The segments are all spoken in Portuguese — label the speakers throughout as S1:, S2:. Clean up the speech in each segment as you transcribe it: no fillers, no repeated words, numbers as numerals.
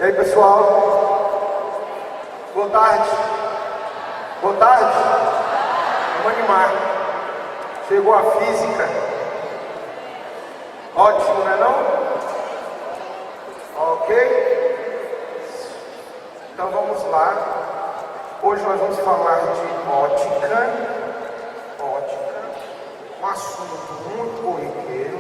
S1: E aí, pessoal? Boa tarde. Boa tarde. Vamos animar. Chegou a física. Ótimo, não é não? Ok? Então vamos lá. Hoje nós vamos falar de ótica. Um assunto muito corriqueiro,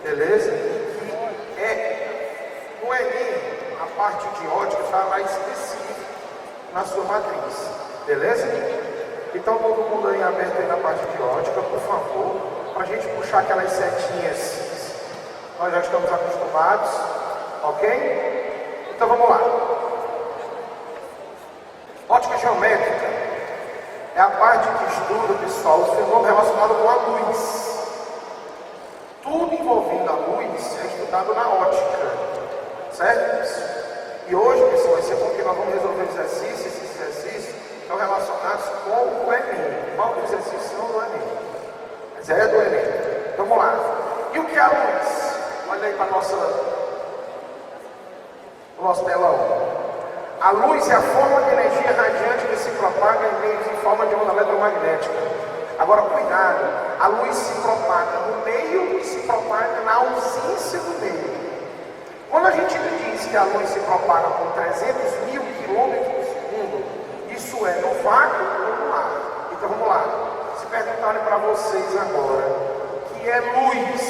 S1: beleza? Que é no Enem, a parte de ótica está lá específica na sua matriz, beleza? Então todo mundo aí aberto aí na parte de ótica, por favor, para a gente puxar aquelas setinhas, nós já estamos acostumados, ok? Então vamos lá. Ótica geométrica é a parte que estuda, pessoal, os fenômenos relacionados com a luz. Tudo envolvendo a luz é estudado na ótica, certo? E hoje, pessoal, vai ser porque nós vamos resolver exercícios. Esses exercícios estão relacionados com o Enem. Qual dos exercícios são do Enem? Mas é do Enem. Então vamos lá. E o que é a luz? Olha aí para o nosso telão. A luz é a forma de energia radiante que se propaga em forma de onda eletromagnética. Agora, cuidado, a luz se propaga no meio e se propaga na ausência do meio. Quando a gente diz que a luz se propaga com 300 mil quilômetros por segundo, isso é no vácuo ou no ar. Então vamos lá. Se perguntarem para vocês agora o que é luz,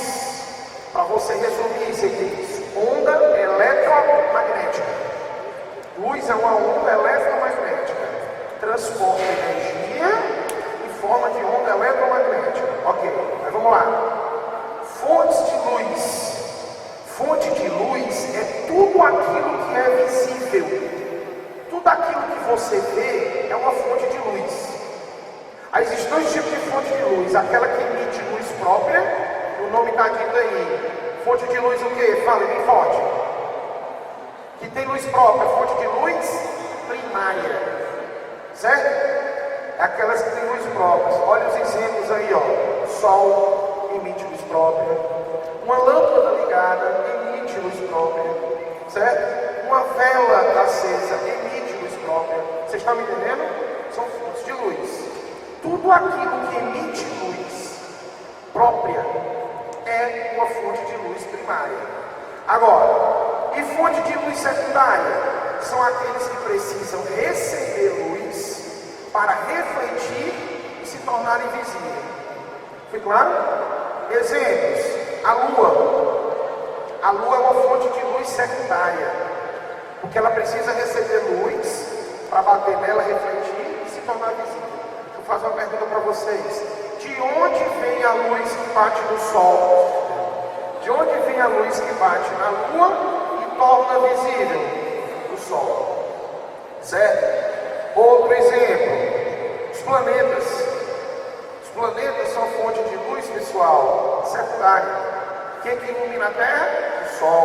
S1: para você resumir, você diz onda eletromagnética. Luz é uma onda eletromagnética, transporta energia em forma de onda eletromagnética. Ok, mas vamos lá. Fontes de luz. Fonte de luz é tudo aquilo que é visível. Tudo aquilo que você vê é uma fonte de luz. Aí existem dois tipos de fonte de luz. Aquela que emite luz própria, o nome está dito aí. Fonte de luz o quê? Fala bem forte. Que tem luz própria, fonte de luz primária, certo? É aquelas que têm luz própria. Olha os exemplos aí, ó. Sol emite luz própria. Uma lâmpada ligada emite luz própria, certo? Uma vela acesa emite luz própria. Vocês estão me entendendo? São fontes de luz. Tudo aquilo que emite luz própria é uma fonte de luz primária. Agora, e fonte de luz secundária? São aqueles que precisam receber luz para refletir e se tornarem visíveis. Foi claro? Exemplos. A Lua. A Lua é uma fonte de luz secundária, porque ela precisa receber luz para bater nela, refletir e se tornar visível. Deixa eu fazer uma pergunta para vocês. De onde vem a luz que bate no Sol? De onde vem a luz que bate na Lua e torna visível o Sol? Certo? Outro exemplo, os planetas. Os planetas são fonte de luz, pessoal, secundária. Quem que ilumina a Terra? O Sol.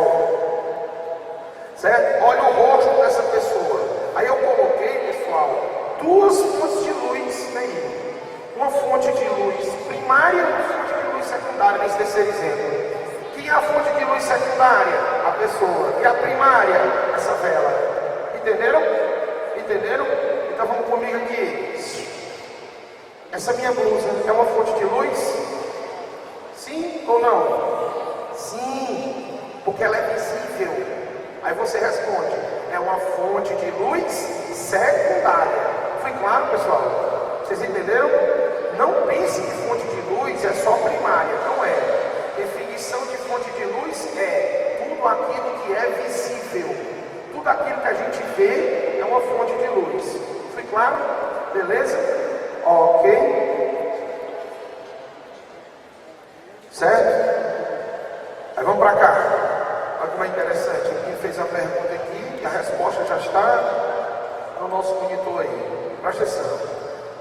S1: Certo? Olha o rosto dessa pessoa. Aí eu coloquei, pessoal, duas fontes de luz aí. Uma fonte de luz primária e uma fonte de luz secundária, nesse terceiro exemplo. Quem é a fonte de luz secundária? A pessoa. E a primária? Essa vela. Entenderam? Entenderam? Então vamos comigo aqui. Essa minha blusa é uma fonte de luz? Sim ou não? Sim, porque ela é visível. Aí você responde, é uma fonte de luz secundária. Foi claro, pessoal? Vocês entenderam? Não pense que fonte de luz é só primária. Não é. Definição de fonte de luz é tudo aquilo que é visível. Tudo aquilo que a gente vê é uma fonte de luz. Foi claro? Beleza? Ok. Certo? Aí vamos para cá. Olha como é interessante. Quem fez a pergunta aqui, e a resposta já está no nosso monitor aí. Presta atenção.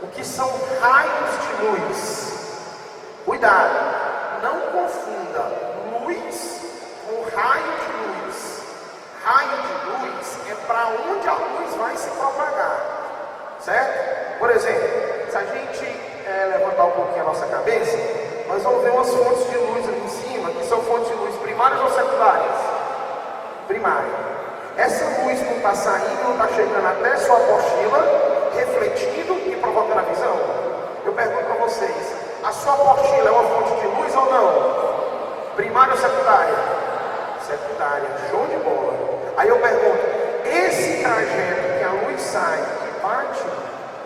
S1: O que são raios de luz? Cuidado. Não confunda luz com raio de luz. Raio de luz é para onde a luz vai se propagar. Certo? Por exemplo, se a gente levantar um pouquinho a nossa cabeça, nós vamos ver umas fontes de luz ali em cima, que são fontes de luz primárias ou secundárias? Primária. Essa luz não está saindo, não está chegando até sua apostila, refletindo e provocando a visão? Eu pergunto para vocês, a sua apostila é uma fonte de luz ou não? Primária ou secundária? Secundária, show de bola. Aí eu pergunto, esse trajeto que a luz sai e bate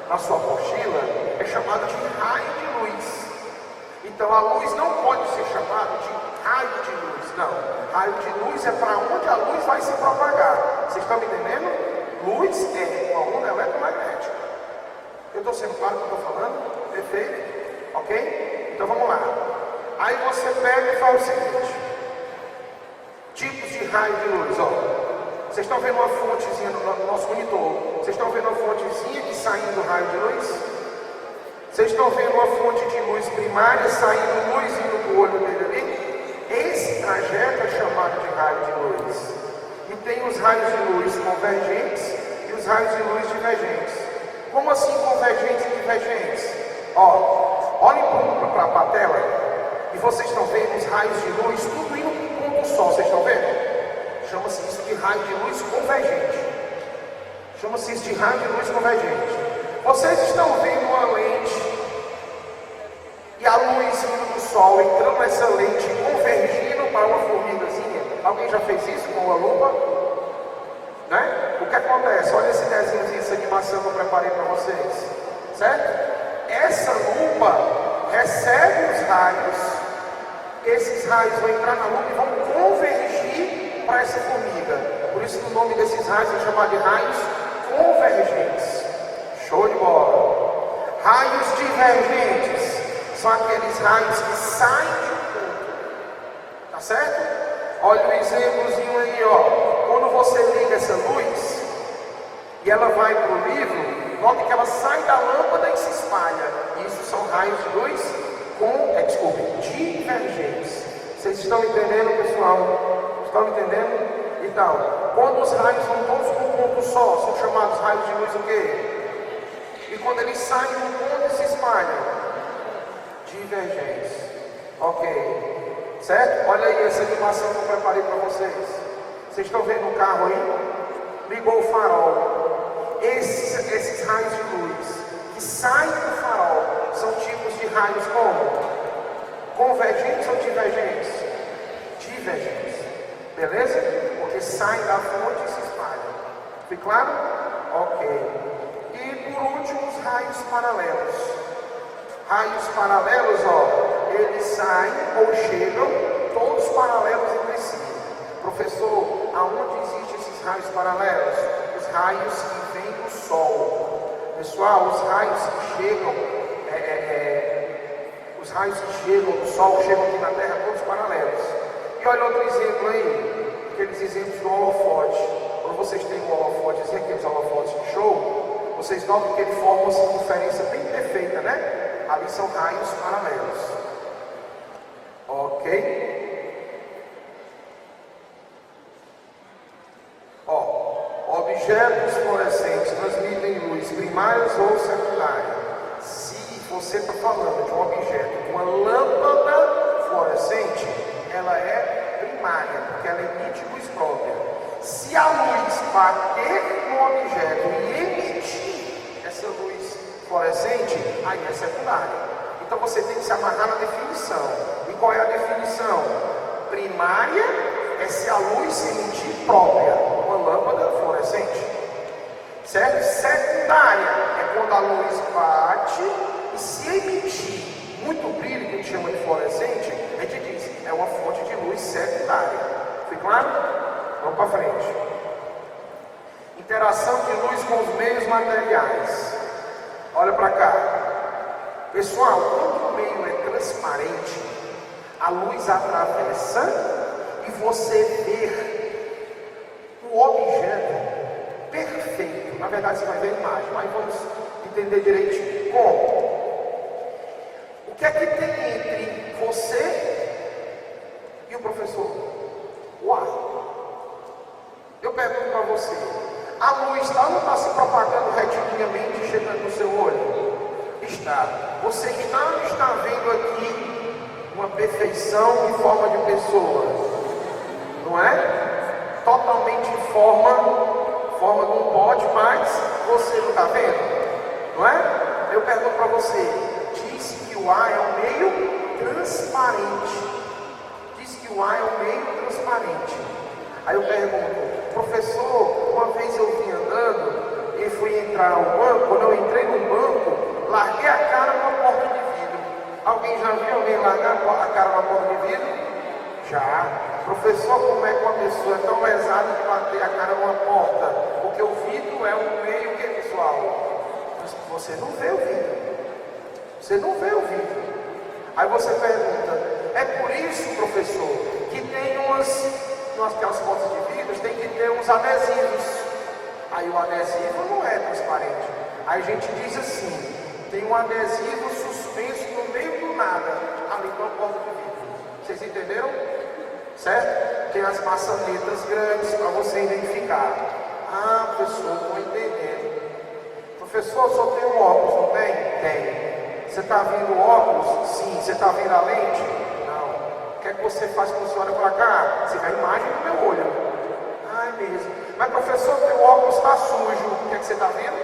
S1: na sua apostila é chamado de raio de luz. Então a luz não pode ser chamada de raio de luz, não. Raio de luz é para onde a luz vai se propagar. Vocês estão me entendendo? Luz é uma onda eletromagnética. Eu estou sendo claro o que eu estou falando? Perfeito? Ok? Então vamos lá. Aí você pega e faz o seguinte: tipos de raio de luz, ó. Vocês estão vendo uma fontezinha no nosso monitor? Vocês estão vendo uma fontezinha que saindo do raio de luz? Vocês estão vendo uma fonte de luz primária saindo luz indo do olho dele ali? Esse trajeto é chamado de raio de luz. E tem os raios de luz convergentes e os raios de luz divergentes. Como assim convergentes e divergentes? Ó, olhem para a tela e vocês estão vendo os raios de luz tudo indo para um ponto só. Vocês estão vendo? Chama-se isso de raio de luz convergente. Chama-se isso de raio de luz convergente. Vocês estão vendo uma lente e a luz vindo do sol entrando nessa lente convergindo para uma formigazinha. Alguém já fez isso com uma lupa? Né? O que acontece? Olha esse desenho, essa animação que eu preparei para vocês. Certo? Essa lupa recebe os raios. Esses raios vão entrar na lupa e vão convergir para essa formiga. Por isso que o nome desses raios é chamado de raios convergentes. Show de bola. Raios divergentes são aqueles raios que saem de um ponto. Tá certo? Olha o exemplozinho aí, ó. Quando você liga essa luz e ela vai para o livro, note que ela sai da lâmpada e se espalha. Isso são raios de luz divergentes. Vocês estão entendendo, pessoal? Estão entendendo? Então, quando os raios vão todos para um ponto só, são chamados raios de luz o quê? E quando eles saem de um ponto e se espalham? Divergentes. Ok. Certo? Olha aí essa animação que eu preparei para vocês. Vocês estão vendo o carro aí? Ligou o farol. Esses raios de luz que saem do farol são tipos de raios como? Convergentes ou divergentes? Divergentes. Beleza? Porque saem da fonte e se espalham. Ficou claro? Ok. E por último, os raios paralelos. Raios paralelos, ó, eles saem ou chegam todos paralelos entre si. Professor, aonde existem esses raios paralelos? Os raios que vêm do Sol. Pessoal, os raios que chegam, os raios que chegam do Sol, chegam aqui na Terra, todos paralelos. E olha outro exemplo aí, aqueles exemplos do holofote. Quando vocês têm um holofote, assim, aqueles holofotes de show, vocês notam que ele forma uma circunferência bem perfeita, né? Ali são raios paralelos. Ok? Ó, objetos fluorescentes transmitem luz primárias ou secundária. Se você está falando de um objeto, de uma lâmpada fluorescente, ela é primária, porque ela emite luz própria. Se a luz bater no objeto e emitir essa luz fluorescente, aí é secundária. Então você tem que se amarrar na definição. E qual é a definição? Primária é se a luz se emitir própria, uma lâmpada fluorescente. Certo? Secundária é quando a luz bate e se emitir muito brilho, que a gente chama de fluorescente, a gente diz, é uma fonte de luz secundária. Ficou claro? Vamos para frente. Interação de luz com os meios materiais. Olha para cá. Pessoal, quando o meio é transparente, a luz atravessa e você vê o objeto perfeito. Na verdade, você vai ver a imagem, mas vamos entender direitinho. Como? O que é que tem entre você e o professor? O ar. Eu pergunto para você, a luz não está se propagando retiliniamente chegando no seu olho? Está. Você não está vendo aqui uma perfeição em forma de pessoa, não é? totalmente em forma de um pote, mas você não está vendo, não é? Eu pergunto para você, diz que o ar é um meio transparente. Diz que o ar é um meio transparente. Aí eu pergunto, professor, uma vez eu vim andando e fui entrar ao banco. Quando eu entrei no banco, larguei a cara numa porta de vidro. Alguém já viu alguém largar a cara numa porta de vidro? Já. Professor, como é que uma pessoa é tão lesada de bater a cara numa porta? Porque o vidro é um meio que visual. Você não vê o vidro. Você não vê o vidro. Aí você pergunta, é por isso, professor, que tem aquelas portas de vidro, tem que ter uns adesivos. Aí o adesivo não é transparente. Aí a gente diz assim, tem um adesivo suspenso no meio do nada, ali com a porta de vidro. Vocês entenderam? Certo? Tem as maçanetas grandes para você identificar. Ah, professor, estou entendendo. Professor, só tem um óculos, não tem? Tem. Você está vendo o óculos? Sim. Você está vendo a lente? Não. O que é que você faz quando você olha para cá? Você vê a imagem do meu olho. Ah, é mesmo. Mas professor, teu óculos está sujo. O que é que você está vendo?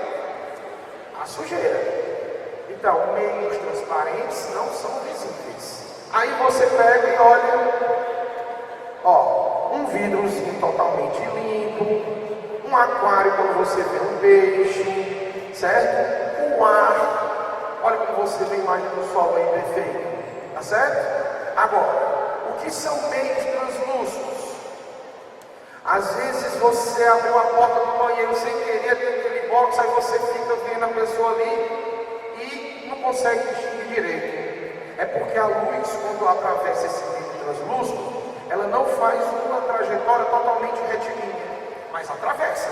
S1: A sujeira. Então, meios transparentes não são visíveis. Aí você pega e olha, ó, um vidrozinho totalmente limpo, um aquário quando você vê um peixe, certo? O ar, olha como você vê a imagem do sol aí perfeito, tá certo? Agora, o que são meios translúcidos? Às vezes você abriu a porta do banheiro sem querer, tem aquele box, aí você fica vendo a pessoa ali e não consegue distinguir direito. É porque a luz, quando atravessa esse meio translúcido, ela não faz uma trajetória totalmente retilínea, mas atravessa.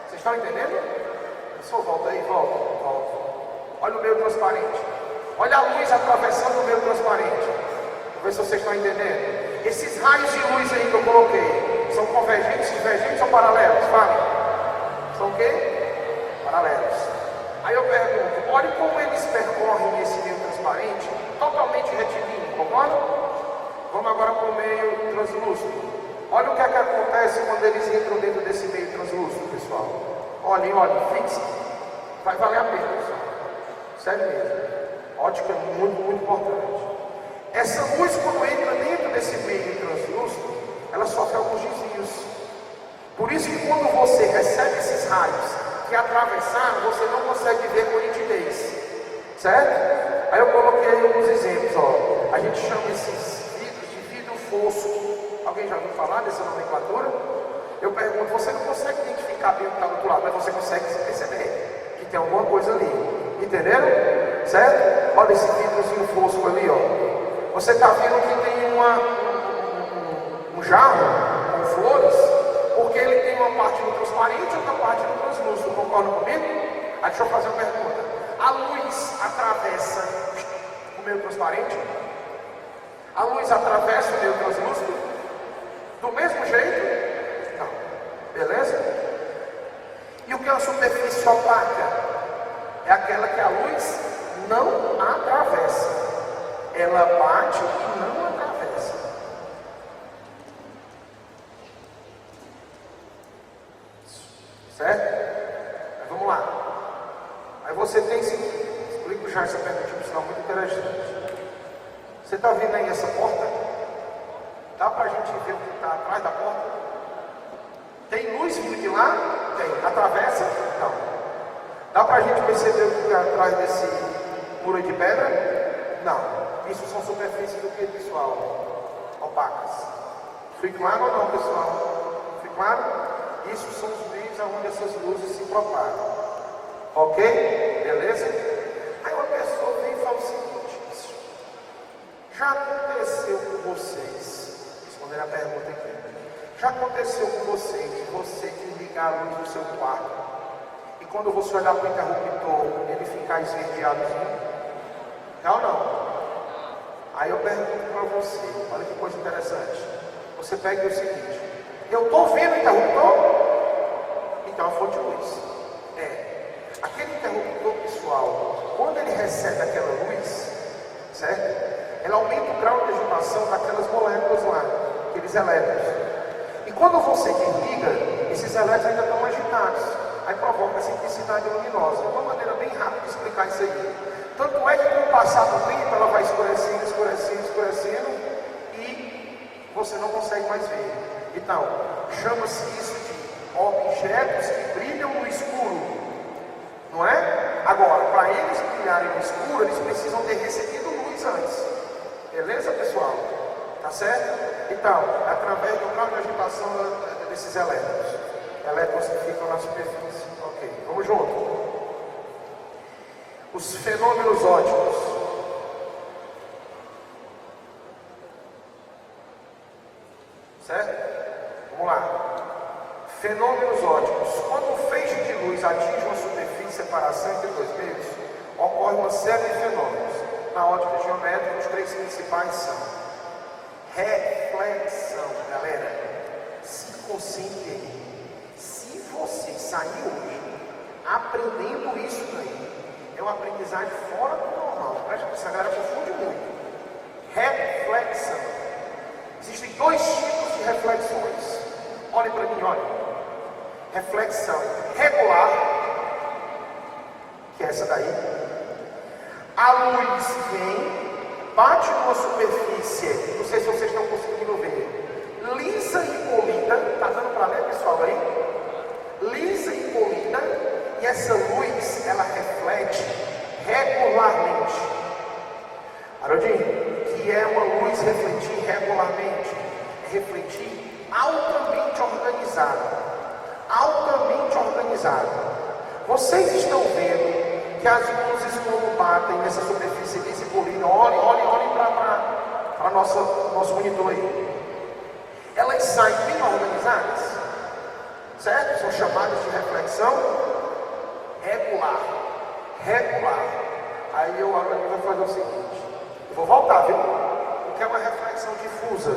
S1: Vocês estão entendendo? Pessoal, volta aí, volta. Olha o meio transparente. Olha a luz atravessando o meio transparente. Vamos ver se vocês estão entendendo. Esses raios de luz aí que eu coloquei, são convergentes, divergentes ou paralelos? Falem. São o quê? Paralelos. Aí eu pergunto, olha como eles percorrem esse meio transparente, totalmente retilíneo, concorda? Vamos agora para o meio translúcido. Olha o que é que acontece quando eles entram dentro desse meio translúcido, pessoal. Olhem, fixe. Vai valer a pena, pessoal. Sério mesmo. Ótica é muito importante. Essa luz, quando entra dentro desse meio translúcido, ela sofre alguns desvios. Por isso que quando você recebe esses raios que atravessaram, você não consegue ver com nitidez. Certo? Aí eu coloquei alguns exemplos, ó. A gente chama esses vidros de vidro fosco. Alguém já ouviu falar dessa nomenclatura? Eu pergunto, você não consegue identificar bem o que está do outro lado, mas você consegue perceber que tem alguma coisa ali. Entenderam? Certo? Olha esse vidrozinho fosco ali, ó. Você está vendo que tem um jarro com flores, porque ele tem uma parte no transparente e outra parte no translúcido. Concordam comigo? Aí deixa eu fazer uma pergunta. A luz atravessa o meio transparente? A luz atravessa o meio translúcido? Do mesmo jeito? Não. Beleza? E o que é uma superfície opaca? É aquela que a luz não atravessa. Ela bate e não atravessa. Certo? Mas vamos lá. Aí você tem esse. Explico já essa pergunta, um sinal muito interessante. Você está vendo aí essa porta? Dá para a gente ver o que está atrás da porta? Tem luz vindo de lá? Tem. Atravessa? Não. Dá para a gente perceber o que está atrás desse muro de pedra? Não. Isso são superfícies do que, pessoal? Opacas. Fui claro ou não, pessoal? Fui claro? Isso são os meios onde essas luzes se propagam. Ok? Beleza? Aí uma pessoa vem e fala o seguinte: já aconteceu com vocês, respondendo a pergunta aqui, já aconteceu com vocês, você que ligar a luz do seu quarto e quando você olhar para o interruptor ele ficar esverdeadozinho? Não ou não? Aí eu pergunto para você, olha que coisa interessante. Você pega o seguinte: eu estou vendo o interruptor? Então a fonte de luz. Aquele interruptor, pessoal, quando ele recebe aquela luz, certo? Ela aumenta o grau de agitação daquelas moléculas lá, aqueles elétrons. E quando você desliga, esses elétrons ainda estão agitados. Aí provoca essa intensidade luminosa. Uma maneira bem rápida de explicar isso aí. Tanto é que com o passar do tempo, ela vai escurecendo, escurecendo, escurecendo, e você não consegue mais ver. Então, chama-se isso de objetos que brilham no escuro. Não é? Agora, para eles brilharem no escuro, eles precisam ter recebido luz antes. Beleza, pessoal? Tá certo? Então, é através do grau de agitação desses elétrons. Elétrons que ficam na superfície. Ok, vamos junto. Os fenômenos ópticos. Certo? Vamos lá. Fenômenos ópticos. Quando um feixe de luz atinge uma superfície de separação entre dois meios, ocorre uma série de fenômenos. Na ótica geométrica, os três principais são reflexão. Galera, se concentre aí. Se você sair hoje aprendendo isso daí, é uma aprendizagem fora do normal. Presta atenção, a galera confunde muito. Reflexão. Existem dois tipos de reflexões. Olhem para mim, olha. Reflexão regular, que é essa daí. A luz vem, bate numa superfície, não sei se vocês estão conseguindo ver, lisa e polida. Está dando para ler, pessoal, aí? Lisa e polida. E essa luz, ela reflete regularmente. Haroldinho, que é uma luz refletir regularmente? É refletir altamente organizado. Altamente organizado. Vocês estão vendo que as luzes, quando batem nessa superfície lisa e polida, olhem para nosso monitor aí. Elas saem bem organizadas, certo? São chamadas de reflexão regular. Regular. Aí eu agora vou fazer o seguinte. Eu vou voltar, viu? O que é uma reflexão difusa?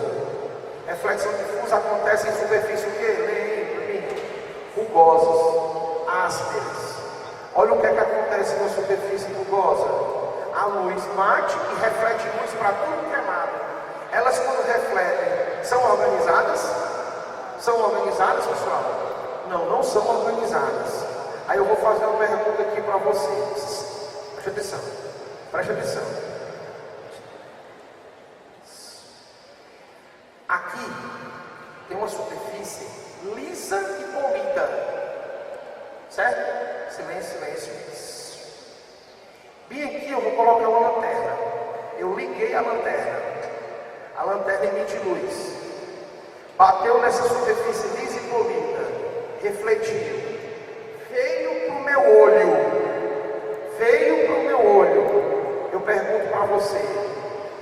S1: Reflexão difusa acontece em superfície o quê? Leia aí para mim. Rugosas, ásperas. Olha o que é que acontece na superfície rugosa. A luz bate e reflete luz para tudo que é lado. Elas, quando refletem, são organizadas? São organizadas, pessoal? Não, não são organizadas. Aí eu vou fazer uma pergunta aqui para vocês. Preste atenção. Preste atenção. Aqui tem uma superfície lisa e polida. Certo? Silêncio, silêncio. Bem aqui eu vou colocar uma lanterna. Eu liguei a lanterna. A lanterna emite luz. Bateu nessa superfície lisa e polida. Refletiu. Veio para o meu olho. Veio para o meu olho. Eu pergunto para você.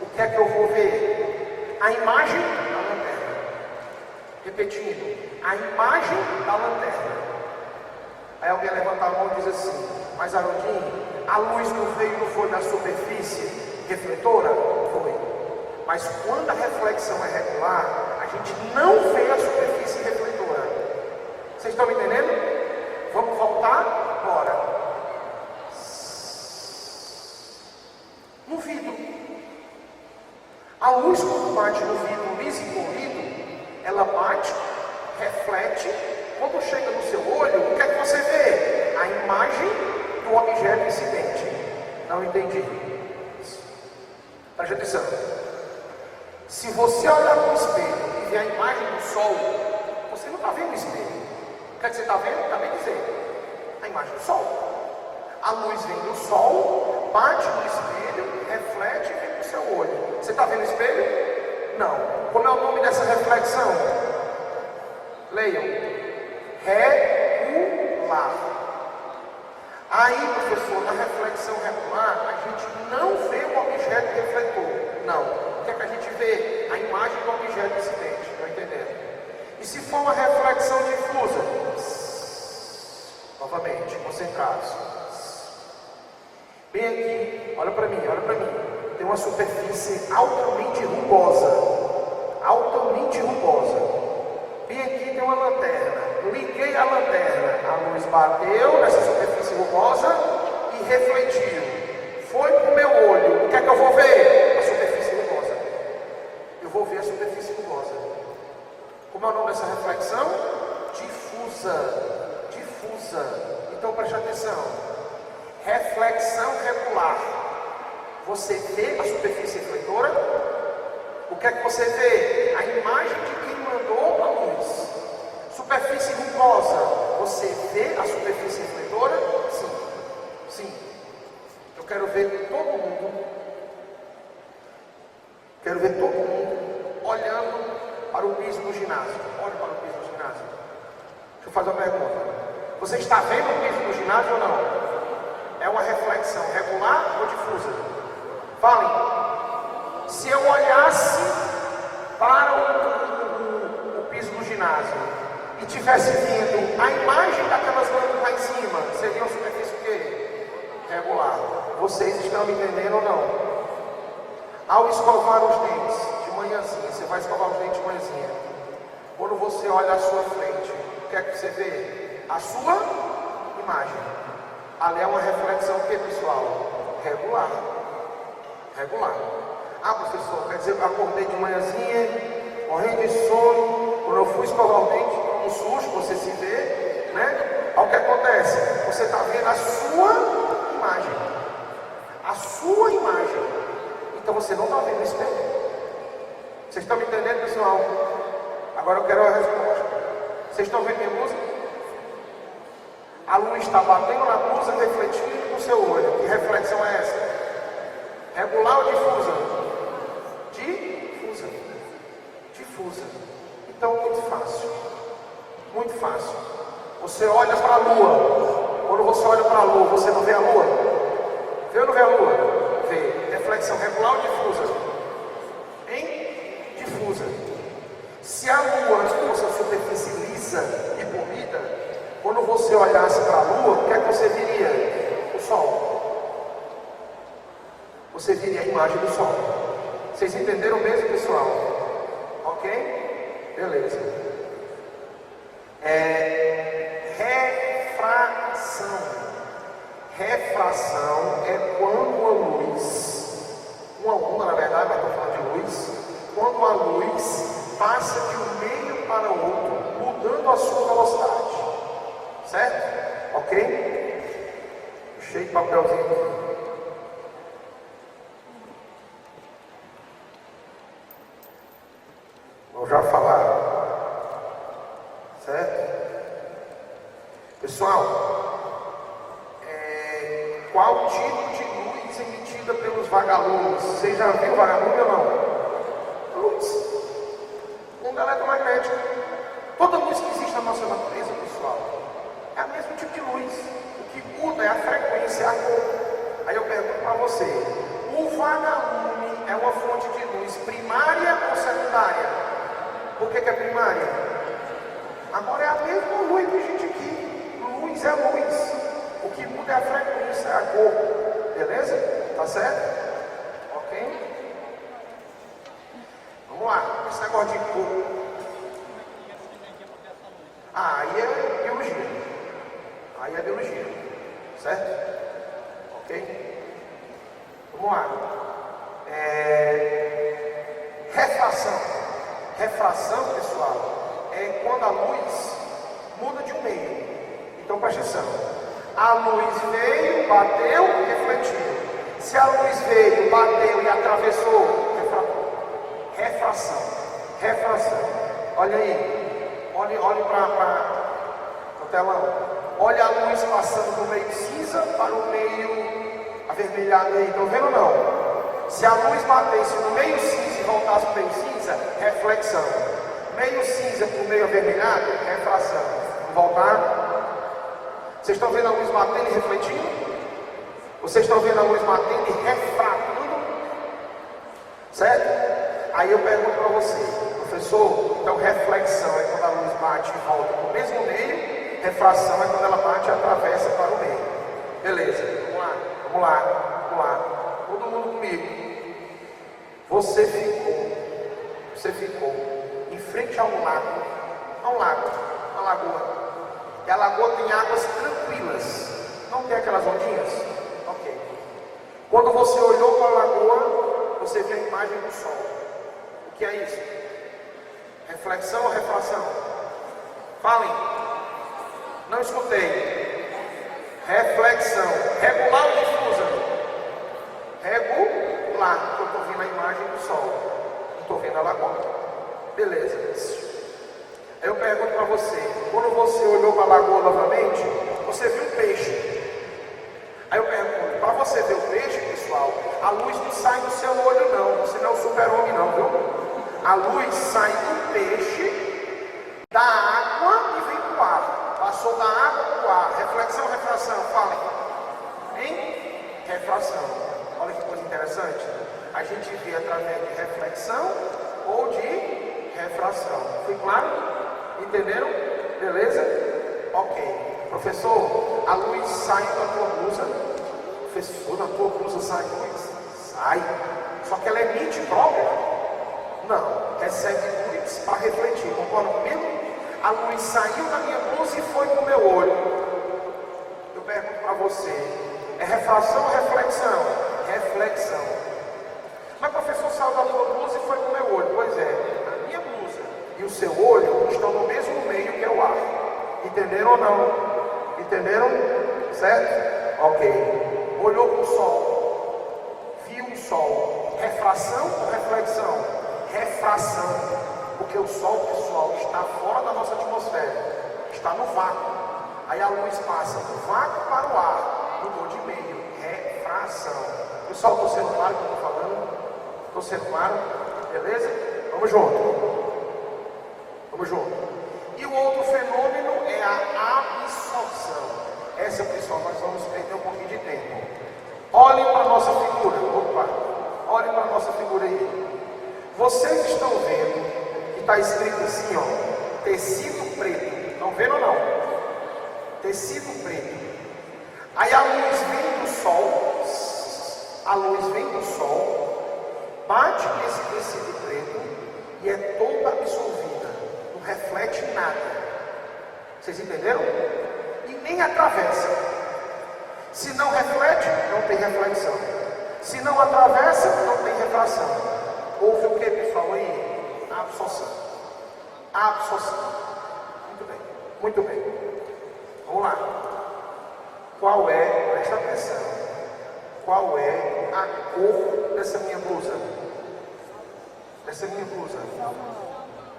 S1: O que é que eu vou ver? A imagem da lanterna. Repetindo. A imagem da lanterna. Aí alguém levanta a mão e diz assim: mas Haroldinho, a luz não veio, não foi da superfície refletora? Foi. Mas quando a reflexão é regular, a gente não vê a superfície refletora. Vocês estão me entendendo? Vamos voltar? Bora. No vidro. A luz, quando bate no vidro liso e polido, ela bate, reflete. Quando chega no seu olho, o que é que você vê? A imagem do objeto incidente. Não entendi. Preste atenção. Se você olhar para o espelho e ver a imagem do sol, você não está vendo o espelho. O que é que você está vendo? Está bem dizer. A imagem do sol. A luz vem do sol, bate no espelho, reflete e vem para o seu olho. Você está vendo o espelho? Não. Como é o nome dessa reflexão? Leiam. Regular. Aí, professor, na reflexão regular, a gente não vê o objeto refletor. Não. O que é que a gente vê? A imagem do objeto incidente. Estão entendendo? E se for uma reflexão difusa? Novamente, concentrados. Bem aqui, olha para mim, olha para mim. Tem uma superfície altamente rugosa. Altamente rugosa. Bem aqui tem uma lanterna. Liguei a lanterna. A luz bateu nessa superfície rugosa e refletiu. Foi para o meu olho. O que é que eu vou ver? A superfície rugosa. Eu vou ver a superfície rugosa. Como é o nome dessa reflexão? Difusa. Então preste atenção. Reflexão regular. Você vê a superfície refletora? O que é que você vê? A imagem de quem mandou a luz. Superfície rugosa. Você vê a superfície refletora? Sim. Eu quero ver todo mundo. Olhando para o piso do ginásio. Olhe para o piso do ginásio. Deixa eu fazer uma pergunta. Você está vendo o piso do ginásio ou não? É uma reflexão regular ou difusa? Falem. Se eu olhasse para o piso do ginásio e tivesse vendo a imagem daquelas lâmpadas lá em cima, seria uma superfície o quê? Regular. Vocês estão me entendendo ou não? Ao escovar os dentes de manhãzinha, você vai escovar os dentes de manhãzinha. Quando você olha à sua frente, o que é que você vê? A sua imagem. Ali é uma reflexão o que, pessoal? Regular. Ah, professor, quer dizer que eu acordei de manhãzinha, morrendo de sono, quando eu fui escovar o dente, um susto, você se vê, né? Olha o que acontece. Você está vendo a sua imagem. Então você não está vendo o espelho. Vocês estão me entendendo, pessoal? Agora eu quero a resposta. Vocês estão vendo minha blusa? A luz está batendo na blusa, refletindo no seu olho. Que reflexão é essa? Regular ou difusa? Difusa. Então, muito fácil. Você olha para a lua. Quando você olha para a lua, você não vê a lua? Vê ou não vê a lua? Vê. Reflexão regular ou difusa? Difusa. Se a lua fosse a superfície lisa e polida, quando você olhasse para a lua, o que é que você viria? O sol. Você viria a imagem do sol. Vocês entenderam mesmo, pessoal? Ok? Beleza. Refração é quando a luz, uma onda na verdade, mas estou falando de luz, quando a luz passa de um meio para o outro, mudando a sua velocidade. Certo? Ok? Puxei de papelzinho aqui. Vou já falar. Certo? Pessoal, qual tipo de luz emitida pelos vagalumes? Vocês já viram vagalume ou não? Luz. Onda eletromagnética. Toda luz que existe na nossa natureza, pessoal, é o mesmo tipo de luz. O que muda é a frequência, a cor. Aí eu pergunto para você: o vagalume é uma fonte de luz primária ou secundária? Por que é primária? Agora é a mesma luz que a gente aqui. Luz é luz. O que muda é a frequência, é a cor. Beleza? Tá certo? Ok? Vamos lá. Esse negócio de cor. Aí é biologia. Certo? Ok? Vamos lá. Refração, pessoal, é quando a luz muda de um meio. Então presta atenção. A luz veio, bateu, refletiu. Se a luz veio, bateu e atravessou, refração. Olha aí. Olhe para o telão. Olha a luz passando do meio cinza para o meio avermelhado aí. Estão vendo ou não? Se a luz batesse no meio cinza e voltasse para o meio cinza, reflexão. Meio cinza para o meio avermelhado, refração. Voltar. Vocês estão vendo a luz batendo e refletindo? Vocês estão vendo a luz batendo e refratando? Certo? Aí eu pergunto para você, professor, então reflexão é quando a luz bate e volta para o mesmo meio, refração é quando ela bate e atravessa para o meio. Beleza, vamos lá. Todo mundo comigo. Você ficou em frente a um lago, uma lagoa. E a lagoa tem águas tranquilas. Não tem aquelas ondinhas? Ok. Quando você olhou para a lagoa, você vê a imagem do sol. O que é isso? Reflexão ou refração? Falem. Não escutei. Reflexão. Regular ou difusa? Regular. Eu estou vendo a imagem do sol. Não estou vendo a lagoa. Beleza. Aí eu pergunto para você. Quando você olhou para a lagoa novamente, você viu um peixe. Aí eu pergunto. Para você ver o peixe, pessoal, a luz não sai do seu olho não. Você não é o super-homem não, viu? A luz sai do peixe, da água e vem para o ar. Passou da água para o ar. Reflexão ou refração? Falem. Hein? Refração. Olha que coisa interessante. A gente vê através de reflexão ou de refração. Foi claro? Entenderam? Beleza? Ok. Professor, a luz sai da tua blusa. Professor, na tua blusa sai luz? Sai. Só que ela emite própria? Não. Recebe luz para refletir. Concorda comigo? A luz saiu da minha blusa e foi para o meu olho. Eu pergunto para você, é refração ou reflexão? Reflexão. Mas professor, saiu da tua blusa e foi para o meu olho. Pois é, a minha blusa e o seu olho estão no mesmo meio que é o ar. Entenderam ou não? Entenderam? Certo? Ok. Olhou para o sol. Viu o sol. Refração ou reflexão? Refração. Porque o sol, pessoal, está fora da nossa atmosfera. Está no vácuo. Aí a luz passa do vácuo para o ar. Mudou de meio. Refração. Pessoal, estou sendo claro o que eu estou falando? Estou sendo claro? Beleza? Vamos junto. Vamos junto. E o outro fenômeno é a absorção. Essa, pessoal, nós vamos perder um pouquinho de tempo. Olhem para a nossa figura. Opa! Olhem para a nossa figura aí. Vocês estão vendo que está escrito assim, ó, tecido preto. Estão vendo ou não? Tecido preto. Aí a luz vem do sol, a luz vem do sol, bate nesse tecido preto e é toda absorvida. Não reflete nada. Vocês entenderam? E nem atravessa. Se não reflete, não tem reflexão. Se não atravessa, não tem refração. Houve o que, pessoal, aí? Absorção. Absorção. Muito bem. Muito bem. Vamos lá. Qual é, presta atenção, qual é a cor dessa minha blusa? Dessa minha blusa.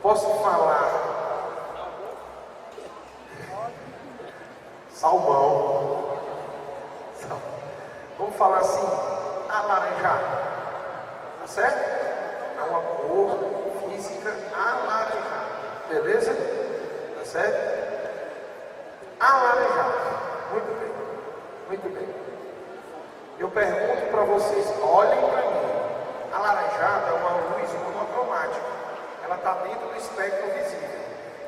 S1: Posso falar? Salmão. Vamos falar assim, alaranjado. Tá certo? É uma cor física alaranjada. Beleza? Tá certo? Alaranjado. Muito bem. Muito bem. Eu pergunto para vocês, olhem para mim. Alaranjada é uma luz monocromática. Ela está dentro do espectro visível.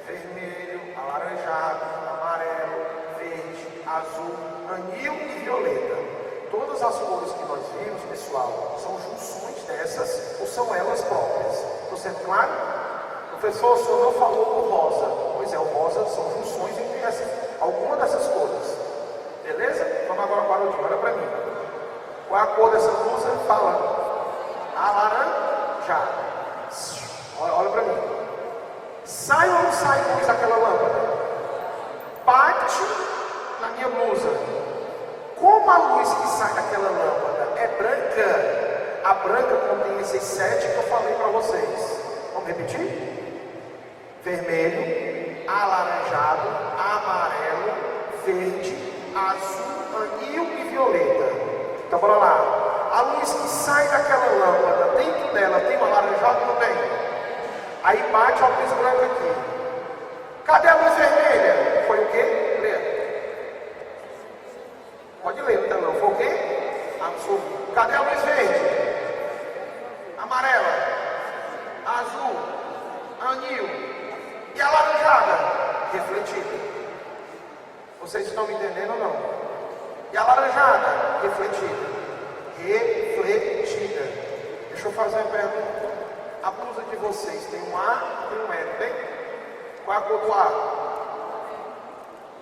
S1: Vermelho, alaranjado, amarelo, verde, azul, anil e violeta. Todas as cores que nós vimos, pessoal, são junções dessas ou são elas próprias. Estou sendo claro? Professor, o senhor não falou do rosa. Pois é, o rosa são junções entre alguma dessas cores. Beleza? Vamos agora para o último. Olha para mim. Qual é a cor dessa blusa? Fala. Alaranjada. Olha para mim. Sai ou não sai luz daquela lâmpada? Bate na minha blusa. Como a luz que sai daquela lâmpada é branca, a branca contém esses 7 que eu falei para vocês. Vamos repetir? Vermelho, alaranjado, amarelo, verde, azul, anil e violeta. Então bora lá. A luz que sai daquela lâmpada, dentro dela tem um alaranjado ou não tem? Aí bate a luz branca aqui. Cadê a luz vermelha? Foi o quê? Lê. Pode ler no telão. Foi o quê? Absorvido. Cadê a luz verde? Amarela. Azul. Anil. E a laranjada? Refletida. Vocês estão me entendendo ou não? E a laranjada? Refletida. Refletida. Deixa eu fazer uma pergunta. A blusa de vocês tem um A e um E, não tem? Qual é a cor do A?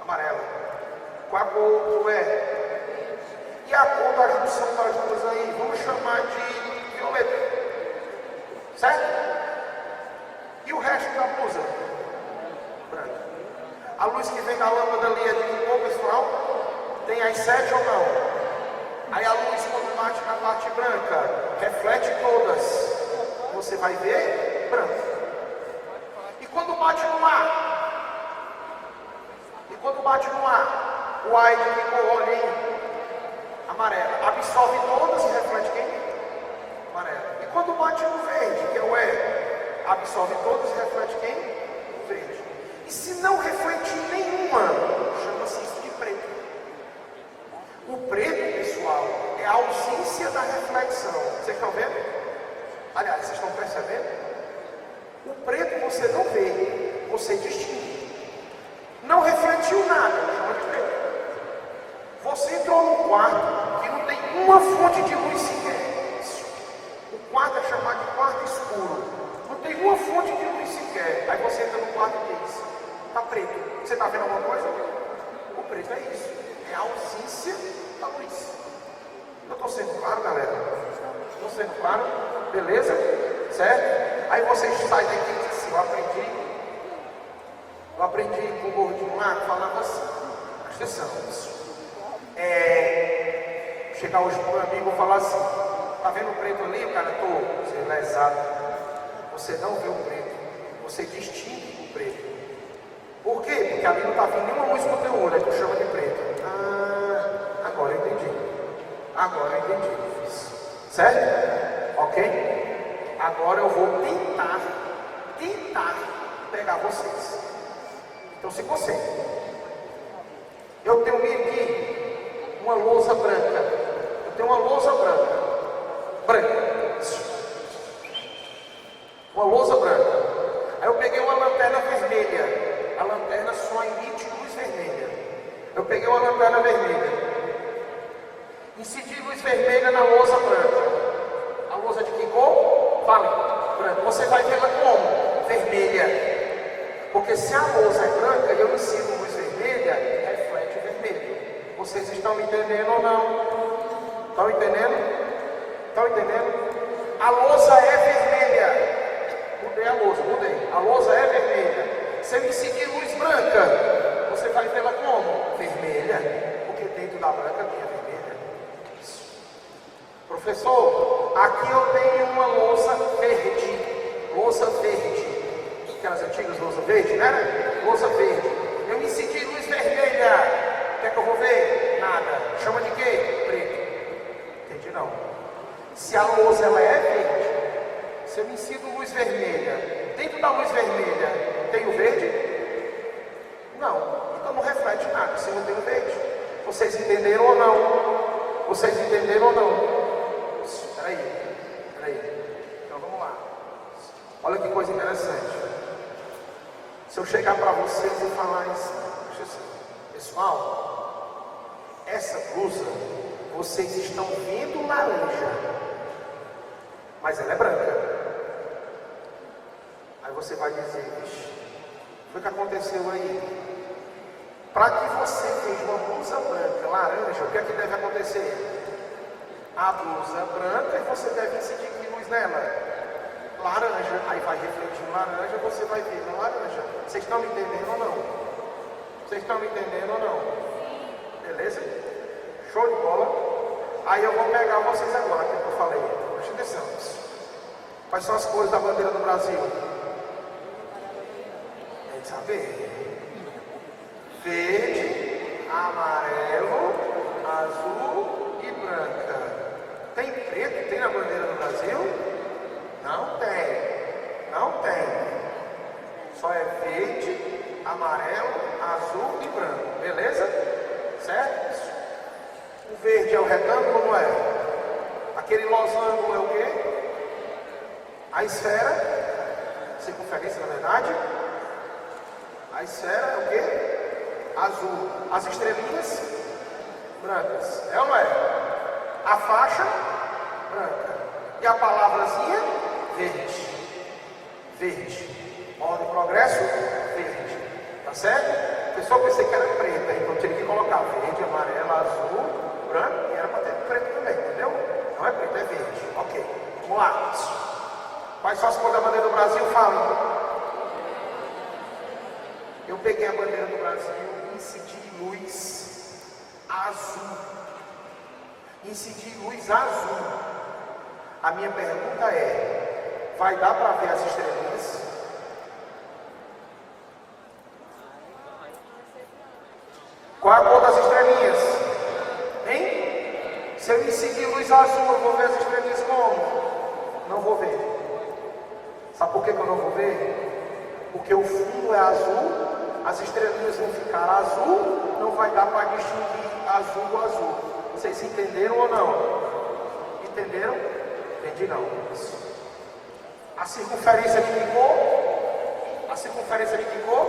S1: Amarela. Qual é a cor do E? E a cor da junção das duas aí? Vamos chamar de violeta. Certo? E o resto da reflete todas. Você vai ver branco. E quando bate no ar? O ar é de que cor, olha aí? Amarelo. Absorve todas e reflete quem? Amarelo. E quando bate no verde, que é o E, absorve todas e reflete quem? O verde. E se não refletir nenhuma, chama-se isso de preto. O preto, pessoal, é a ausência da reflexão. Vocês estão vendo? Aliás, vocês estão percebendo? O preto você não vê, você distingue. Não refletiu nada, chama de preto. Você entrou num quarto que não tem uma fonte de luz sequer. O quarto é chamado de quarto escuro. Não tem uma fonte de luz sequer. Aí você entra no quarto e diz: está preto. Você está vendo alguma coisa? O preto é isso. É a ausência da luz. Eu estou sendo claro, galera? Estou sendo claro? Beleza? Certo? Aí vocês saem daqui e dizem assim: eu aprendi com o gordinho lá que falava assim. Presta atenção. Chegar hoje para o meu amigo e vou falar assim: tá vendo o preto ali? O cara, você é lesado. Você não vê o preto, você distingue o preto. Por quê? Porque ali não está vindo nenhuma luz no teu olho, aí tu chama de preto. Agora eu entendi. Certo? Ok? Agora eu vou tentar pegar vocês. Então se concentre. Eu tenho aqui uma lousa branca. Uma lousa branca. Aí eu peguei uma lanterna vermelha. A lanterna só emite luz vermelha. Eu peguei uma lanterna vermelha. Incidi luz vermelha na lousa branca. A lousa de que cor? Fale. Branca. Você vai vê-la como? Vermelha. Porque se a lousa é branca e eu incido luz vermelha, reflete vermelho. Vocês estão me entendendo ou não? Estão entendendo? A lousa é vermelha. Mudei. A lousa é vermelha. Se eu incidir luz branca, você vai vê-la como? Vermelha. Porque dentro da branca tem a vermelha. Isso. Professor, aqui eu tenho uma lousa verde. Aquelas antigas lousa verde, né? Lousa verde. Eu incidi luz vermelha. O que é que eu vou ver? Nada. Chama de quê? Preto. Entendi não. Se a lousa ela é verde, se eu incido luz vermelha, dentro da luz vermelha tem o verde? Não. Então não reflete nada se não tem o verde. Vocês entenderam ou não? Peraí. Então vamos lá. Olha que coisa interessante. Se eu chegar para vocês e falar isso, pessoal, essa blusa, vocês estão vendo laranja, mas ela é branca. Aí você vai dizer: vixe, foi o que aconteceu aí? Para que você veja uma blusa branca, laranja, o que é que deve acontecer? A blusa branca e você deve incidir que luz nela? Laranja, aí vai refletir laranja, você vai ver na laranja. Vocês estão me entendendo ou não? Beleza? Show de bola. Aí eu vou pegar vocês agora, que eu falei. Presta atenção. Quais são as cores da bandeira do Brasil? Tem que saber. Verde, amarelo, azul e branca. Tem preto? Tem na bandeira do Brasil? Não tem. Só é verde, amarelo, azul e branco. Beleza? Certo? O verde é o retângulo ou não é? Aquele losango é o quê? A esfera. Circunferência, na verdade. A esfera é o quê? Azul. As estrelinhas? Brancas. É ou não é? A faixa? Branca. E a palavrazinha? Verde. Ordem e progresso? Verde. Tá certo? O pessoal pensei que era preta, então tinha que colocar verde, amarelo, azul, branco, e era para ter preto também, entendeu? Não é preto, é verde. Ok. Vamos lá. Quais são as cores da bandeira do Brasil? Fala. Eu peguei a bandeira do Brasil e incidi luz azul. A minha pergunta é, vai dar para ver as estrelinhas? Qual é a cor das estrelinhas? Hein? Se eu me seguir luz azul, eu vou ver as estrelinhas como? Não vou ver. Sabe por que eu não vou ver? Porque o fundo é azul, as estrelinhas vão ficar azul, não vai dar para distinguir azul do azul. Vocês entenderam ou não? Entenderam? Entendi não. A circunferência de que cor? A circunferência de que cor?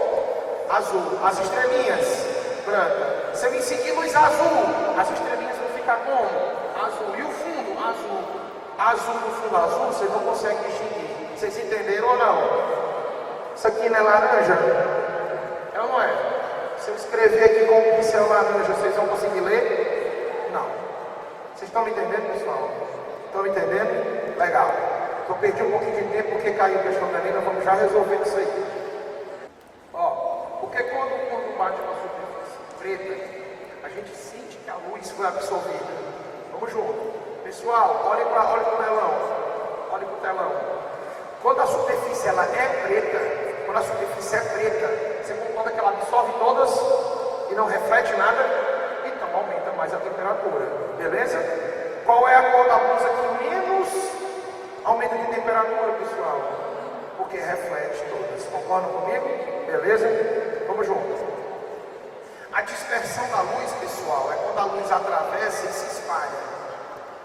S1: Azul. As estrelinhas? Branca. Se eu me seguir luz azul, as estrelinhas vão ficar como? Azul. E o fundo? Azul. Azul do fundo azul, vocês não conseguem distinguir. Vocês entenderam ou não? Isso aqui não é laranja? É ou não é? Se eu escrever aqui com um pincel laranja, vocês vão conseguir ler? Não. Vocês estão me entendendo, pessoal? Estão me entendendo? Legal. Estou perdi um pouquinho de tempo porque caiu a questão da linha, vamos já resolver isso aí. Ó, porque quando bate uma superfície preta, a gente sente que a luz foi absorvida. Vamos junto. Pessoal, olhem para o telão. Olhem para o telão. Quando a superfície ela é preta, quando a superfície é preta, você concorda que ela absorve todas e não reflete nada? Então aumenta mais a temperatura. Beleza? Qual é a cor da blusa que menos aumenta de temperatura, pessoal? Porque reflete todas. Concordam comigo? Beleza? Vamos juntos. A dispersão da luz, pessoal, é quando a luz atravessa e se espalha.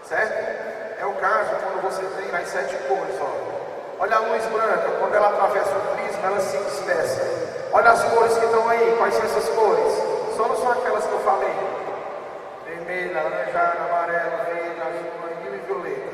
S1: Certo? É o caso quando você tem as 7 cores, ó. Olha a luz branca, quando ela atravessa o prisma, ela se dispersa. Olha as cores que estão aí, quais são essas cores? Só não são aquelas que eu falei. Vermelho, laranjado, amarelo, verde, azul, amarillo e violeta.